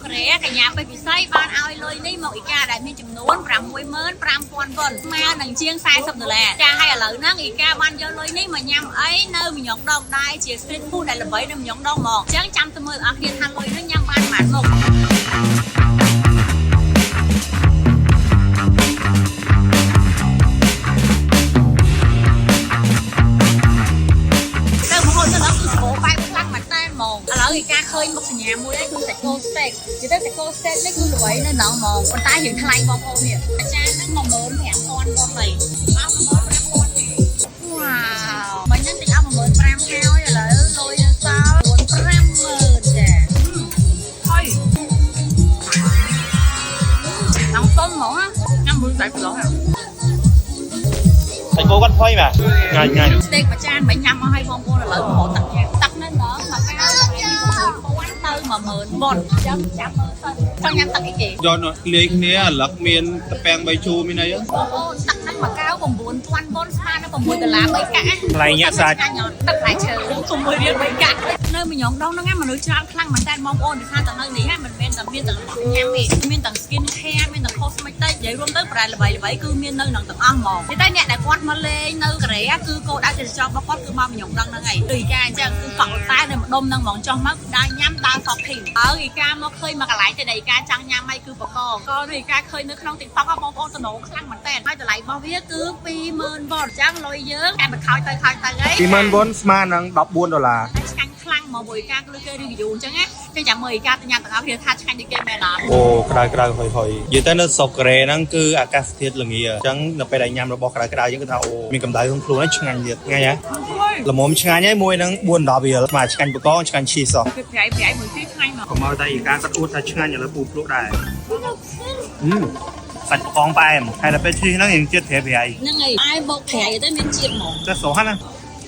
កូរ៉េកញ្ញាពេពិសីបានឲ្យលុយនេះមកអ៊ីកាដែលមានចំនួន65000 វ៉ុនស្មើនឹងជាង$40ចាហើយឥឡូវហ្នឹងអ៊ីកាបានយកលុយនេះមកញ៉ាំអីនៅមញងដងដែរជា street food ដែលល្បីនៅមញងដងហ្មងអញ្ចឹងចាំទៅមើលអស់គ្នាថាលុយនេះញ៉ាំបានប៉ុន្មានមុខឥឡូវឯការឃើញមុខសញ្ញាមួយហ្នឹងគឺសាច់គោ steak និយាយទៅសាច់គោ steak នេះគឺល្បីនៅក្នុងហ្មងប៉ុន្តែយើងថ្លៃបងប្អូននេះអាចារ្យហ្នឹង15000 វ៉ុនហីអស់15000ទេវ៉ាវមិនហ្នឹងតិចអស់15000ហើយឥឡូវលុយនៅសល់45000ចាហើយអង្គសុំហ្មងញ៉ាំមួយសាច់ប្រឡងសាច់គោគាត់ផុយបាទง่าย steak មួយចានមិនញ៉ាំមកឲ្យបងប្អូនឥឡូវមកទឹកញ៉ាំទឹកនៅដល់មកកៅទៅ10000 វ៉ុនចាំចាំមើលទៅចង់ញ៉ាំទឹកអីគេយកលាយគ្នាឥឡឹកមានតពាំងបីជូរមានអីបងប្អូនទឹកហ្នឹងមកកៅ9000 វ៉ុនស្មើនឹង$6 3កាក់ ថ្លៃញាក់សាច់ទឹកផ្លែឈើ6រៀល3កាក់នៅមញងដងហ្នឹងមនុស្សច្រើនខ្លាំងមែនតើបងប្អូនដោយសារតែនៅនេះមិនមែនតែមានតែរបស់ញ៉ាំទេមានទាំង skin care មានទាំង cosmetic និយាយរួមទៅ brand ល្បីៗគឺមាននៅក្នុងទាំងអស់ហ្មងតែអ្នកដែលគាត់មកលេងនៅកូរ៉េគឺគោលដៅទេសចររបស់គាត់គឺមកមញងដងហ្នឹងឯងដូចអ៊ីកាអញ្ចឹងគឺកក់តែនៅម្ដុំហ្នឹងហ្មងចុះមកដើរញ៉ាំដើរ shopping ហើយអ៊ីកាមកឃើញមកកន្លែងតែអ៊ីកាចង់ញ៉ាំអីគឺបកក៏អ៊ីកាឃើញនៅក្នុង TikTok បងប្អូនតំណខ្លាំងមែនតើហើយតម្លៃរបស់វាគឺ20000 វ៉ុនអញ្ចឹងលុយយើងតែមកខោចទៅហី20000 វ៉ុនស្មើនឹង$14ឆ្ងាញ់ខ្លាំងមកមួយការគឺគេ review អញ្ចឹងណាគេចាំមើលការទៅញ៉ាំទាំងអស់គ្នាថាឆ្ងាញ់ដូចគេមែនអត់អូក្តៅហុយនិយាយទៅនៅស្រុកកូរ៉េហ្នឹងគឺអាកាសធាតុល្ងាអញ្ចឹងនៅពេលដែលញ៉ាំរបស់ក្តៅយើងគឺថាអូមានកម្ដៅក្នុងខ្លួនហ្នឹងឆ្ងាញ់ទៀតថ្ងៃហ៎ល្មមឆ្ងាញ់ហើយមួយនឹង4-10រៀលស្មើឆ្ងាញ់បកងឆ្ងាញ់ឈីសោះគឺប្រៃមួយទីឆ្ងាញ់មកកុំឲ្យតែអ៊ីកាគាត់អួតថាឆ្ងាញ់ឥឡូវពូភ្លក់ដែរសាច់បកងផ្អែមហើយដល់ពេលឈីហ្នឹងយើងជាតិប្រៃហ្នឹងហើយអាយបោកប្រៃទៅមានជាតិហ្មងតែស្រស់ណា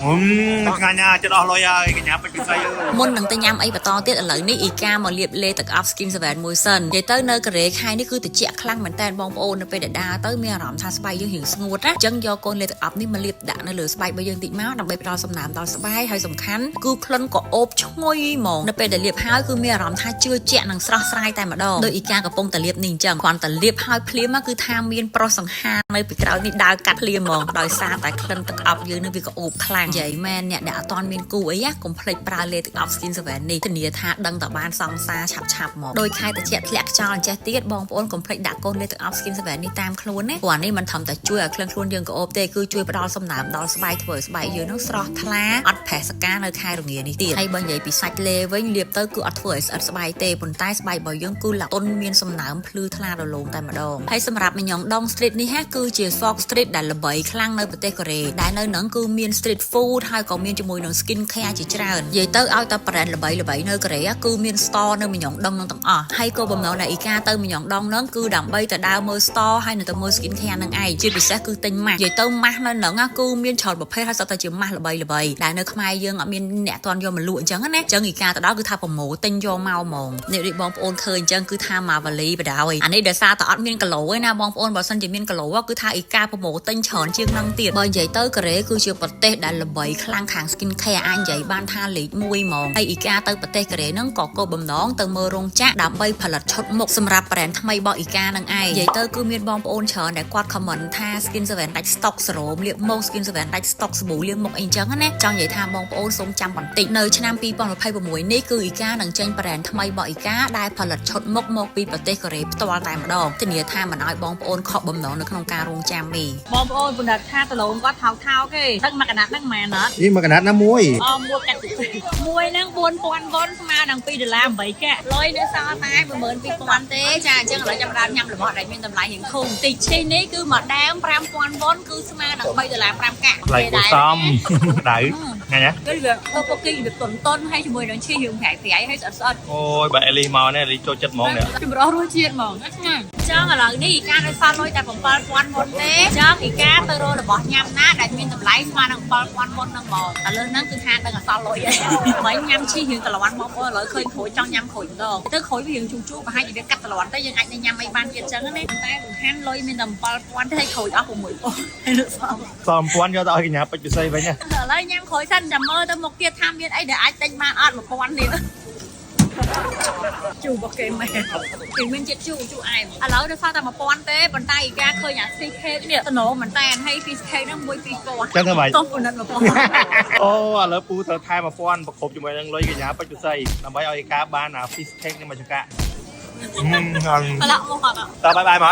ឆ្ងាញ់ណាស់ចិត្តអស់លុយហើយកញ្ញាពេជ្រពិសីមុននឹងទៅញ៉ាំអីបន្តទៀតឥឡូវនេះអ៊ីកាមកលាបលេទឹកអប់ Skin 7 មួយសិននិយាយទៅនៅកូរ៉េខែនេះគឺត្រជាក់ខ្លាំងមែនតើបងប្អូននៅពេលដែលដើរទៅមានអារម្មណ៍ថាស្បែកយើងរៀងស្ងួតណាអញ្ចឹងយកកូនលេទឹកអប់នេះមកលាបដាក់នៅលើស្បែករបស់យើងតិចមកដើម្បីផ្ដល់សំណើមដល់ស្បែកហើយសំខាន់គឺក្លិនក៏អូបឈ្ងុយហ្មងនៅពេលដែលលាបហើយគឺមានអារម្មណ៍ថាជឿជាក់និងស្រស់ស្រាយតែម្ដងដោយអ៊ីកាកំពុងតែលាបនេះអញ្ចឹងគ្រាន់តែលាបហើយភ្លាមគឺថាមានប្រុសសង្ហានៅពីក្រោយនេះដើរកាត់ភ្លាមហ្មងដោយសារតែក្លិនទឹកអប់យើងនឹងវាក៏អូបខ្លាំងនិយាយមែនអ្នកដែលអត់ទាន់មានគូអីណាកុំភ្លេចប្រើលេទឹកអប់ Skin 7 នេះធានាថាដឹងតែបានសង្សារឆាប់មកដោយខែត្រជាក់ធ្លាក់ខ្យល់អញ្ចេះទៀតបងប្អូនកុំភ្លេចដាក់កូនលេទឹកអប់ Skin 7 នេះតាមខ្លួនណាព្រោះអានេះមិនត្រឹមតែជួយឲ្យក្លិនខ្លួនយើងក៏អូបទេគឺជួយផ្ដល់សំណើមដល់ស្បែកធ្វើឲ្យស្បែកយើងនឹងស្រស់ថ្លាអត់ប្រេះសកានៅខែរងានេះទៀតហើយបើនិយាយពីសាច់លេវិញលាបទៅគឺអត់ធ្វើឲ្យស្អិតស្បែកទេប៉ុន្តែស្បែករបស់យើងគឺលតុនមានសំណើមភ្លឺថ្លារលោងតែម្ដងហើយសម្រាប់មញងដង street នេះគឺជា Sok Street ដែលល្បីខ្លាំងនៅប្រទេសកូរ៉េដែលនៅនឹងគឺមាន street food ហើយក៏មានជាមួយនឹង skin care ជាច្រើននិយាយទៅឲ្យតែ brand ល្បីៗនៅកូរ៉េគឺមាន store នៅមញងដងនឹងទាំងអស់ហើយក៏បំណងដែលអ៊ីកាទៅមញងដងនឹងគឺដើម្បីទៅដើរមើល store ហើយនៅទៅមើល skin care នឹងឯងជាពិសេសគឺទិញម៉ាស់និយាយទៅម៉ាស់នៅនឹងគឺមានច្រើនប្រភេទហើយសុទ្ធតែជាម៉ាស់ល្បីៗដែលនៅខ្មែរយើងអត់មានអ្នកទាន់យកមកលក់អញ្ចឹងណាអញ្ចឹងអ៊ីកាទៅដល់គឺថាប្រម៉ូទិញយកមកហ្មងនេះដូចបងប្អូនឃើញអញ្ចឹងគឺថាម៉ាវ៉ាលីបដ ாய் អានេះដោយសារតែអត់មានគីឡូឯណាបងប្អូនបើសិនជាមានគីឡូគឺថាអ៊ីកាប្រម៉ូទិញច្រើនជាងនឹងទៀតបើនិយាយទៅកូរ៉េគឺជាប្រទេសដែលល្បីខ្លាំងខាង skin care អាចនិយាយបានថាលេខ1ហ្មងហើយអ៊ីកាទៅប្រទេសកូរ៉េហ្នឹងក៏គោលបំណងទៅមើលរោងចក្រដើម្បីផលិតឈុតមុខសម្រាប់ brand ថ្មីរបស់អ៊ីកានឹងឯងនិយាយទៅគឺមានបងប្អូនច្រើនដែលគាត់ comment ថា Skin 7 ដាច់ stock សេរ៉ូមលាបមុខ Skin 7 ដាច់ stock សាប៊ូលាងមុខអីចឹងណាចង់និយាយថាបងប្អូនសូមចាំបន្តិចនៅឆ្នាំ2026នេះគឺអ៊ីកានឹងចេញ brand ថ្មីរបស់អ៊ីកាដែលផលិតឈុតមុខមកពីប្រទេសកូរ៉េផ្ទាល់តែម្ដងធានាថាមិនឲ្យបងប្អូនខកបំណងនៅក្នុងការរងចាំទេបងប្អូនបណ្ដាថាដលងគាត់ថោកទេទឹកមួយកណាត់ហ្នឹងមែនអត់នេះមួយកណាត់ណាមួយមួយកាត់មួយហ្នឹង4000 វ៉ុនស្មើនឹង$2 8កាក់លុយនៅសល់តែ12000ទេចាអញ្ចឹងឥឡូវចាប់ដើមញ៉ាំរបស់ដែលមានតម្លៃរៀងធំតិចឈីនេះគឺមួយដើម5000 វ៉ុនគឺស្មើនឹង$3 5កាក់ថ្លៃគួរសមដៅថ្ងៃណាគឺវាពុកគីវាតុនហើយជាមួយនឹងឈីរឿងប្រៃហើយស្អិតអូយបើអេលីមកនេះអេលីចូលចិត្តហ្មងនេះចម្រោះរសជាតិហ្មងណាចឹងឥឡូវនេះអ៊ីកានៅសល់លុយតែ7000 វ៉ុនទេចឹងអ៊ីកាទៅរករបស់ញ៉ាំណាដែលមានតម្លៃស្មើនឹង7000 វ៉ុនហ្នឹងហ្មងតែលើហ្នឹងគឺថាដឹងអសល់លុយហើយមិនញ៉ាំឈីរឿងតលន់បងប្អូនឥឡូវឃើញក្រួយចង់ញ៉ាំក្រួយម្ដងទៅក្រួយវារឿងជូរប្រហែលជាវាកាត់តលន់ទៅយើងអាចញ៉ាំអីបានទៀតចឹងណាតែសំខាន់លុយមានតែ7000ទេក្រួយអស់6000ហើយលើសល់1000យកទៅឲ្យកញ្ញាពេជ្រពិសីវិញណាឥឡូវញ៉ាំក្រួយសិនចាំមើលទៅមុខទៀតថាមានអីដែលអាចទិញបានអត់1000ទៀត จูบอกเกมไหมถึงมันจะจูไอ้แล้วเดี๋ยวฟ้าแต่มาป้อนเต้บนใต้อีกาเคยอยากซีเค้กเนี่ยตโนมันแตนให้ฟีสเค้กนั่งบวยฟีสโกะ จังทำไม ต้มคนนั้นมาป้อน โอ้แล้วปูเธอทายมาฟ้อนประคบอยู่ไว้ยังร้อยกันยาปัจจุบันนำไว้เอาไอ้กาบ้านฟิสเค้กนี่มาจุกะ ละมองก่อนอ่ะ ต่อไปหมอ